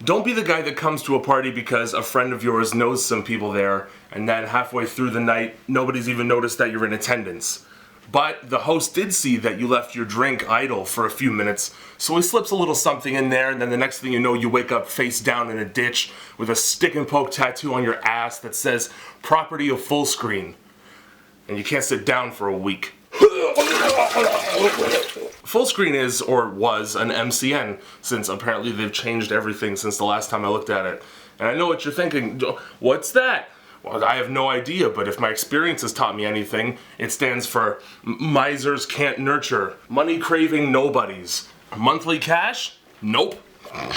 Don't be the guy that comes to a party because a friend of yours knows some people there, and then halfway through the night, nobody's even noticed that you're in attendance. But the host did see that you left your drink idle for a few minutes, so he slips a little something in there, and then the next thing you know, you wake up face down in a ditch with a stick and poke tattoo on your ass that says, "Property of Fullscreen." And you can't sit down for a week. Fullscreen is, or was, an MCN, since apparently they've changed everything since the last time I looked at it. And I know what you're thinking, what's that? Well, I have no idea, but if my experience has taught me anything, it stands for misers can't nurture, money-craving nobodies. Monthly cash? Nope.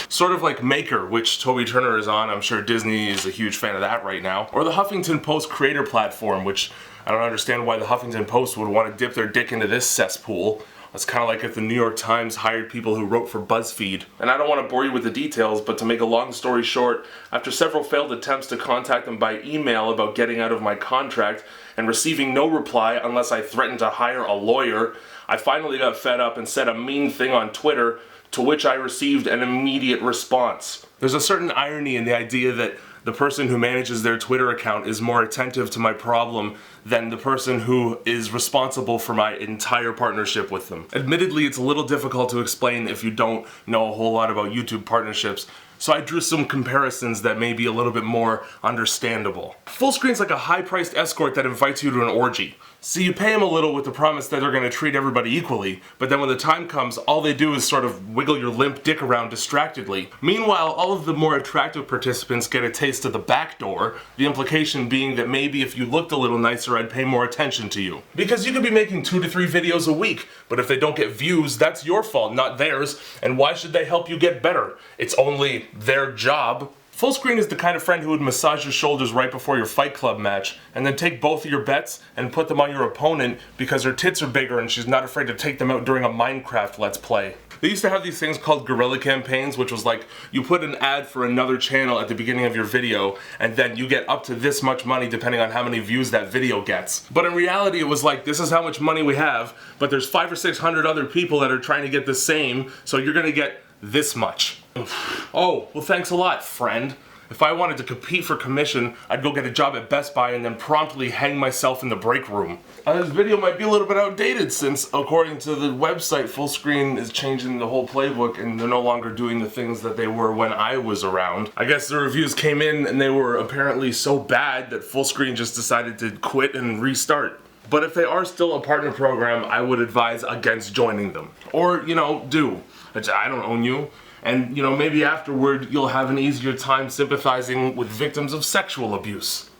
Sort of like Maker, which Toby Turner is on. I'm sure Disney is a huge fan of that right now. Or the Huffington Post creator platform, which I don't understand why the Huffington Post would want to dip their dick into this cesspool. It's kind of like if the New York Times hired people who wrote for BuzzFeed. And I don't want to bore you with the details, but to make a long story short, after several failed attempts to contact them by email about getting out of my contract and receiving no reply unless I threatened to hire a lawyer, I finally got fed up and said a mean thing on Twitter, to which I received an immediate response. There's a certain irony in the idea that the person who manages their Twitter account is more attentive to my problem than the person who is responsible for my entire partnership with them. Admittedly, it's a little difficult to explain if you don't know a whole lot about YouTube partnerships, so I drew some comparisons that may be a little bit more understandable. Fullscreen's like a high-priced escort that invites you to an orgy. So you pay them a little with the promise that they're going to treat everybody equally, but then when the time comes, all they do is sort of wiggle your limp dick around distractedly. Meanwhile, all of the more attractive participants get a taste of the back door, the implication being that maybe if you looked a little nicer, I'd pay more attention to you. Because you could be making 2 to 3 videos a week, but if they don't get views, that's your fault, not theirs, and why should they help you get better? It's only their job. Fullscreen is the kind of friend who would massage your shoulders right before your Fight Club match, and then take both of your bets and put them on your opponent because her tits are bigger and she's not afraid to take them out during a Minecraft Let's Play. They used to have these things called guerrilla campaigns, which was like, you put an ad for another channel at the beginning of your video, and then you get up to this much money depending on how many views that video gets. But in reality, it was like, this is how much money we have, but there's 500 or 600 other people that are trying to get the same, so you're gonna get this much. Oh, well thanks a lot, friend. If I wanted to compete for commission, I'd go get a job at Best Buy and then promptly hang myself in the break room. This video might be a little bit outdated since, according to the website, Fullscreen is changing the whole playbook and they're no longer doing the things that they were when I was around. I guess the reviews came in and they were apparently so bad that Fullscreen just decided to quit and restart. But if they are still a partner program, I would advise against joining them. Or, you know, do. I don't own you. And, you know, maybe afterward you'll have an easier time sympathizing with victims of sexual abuse.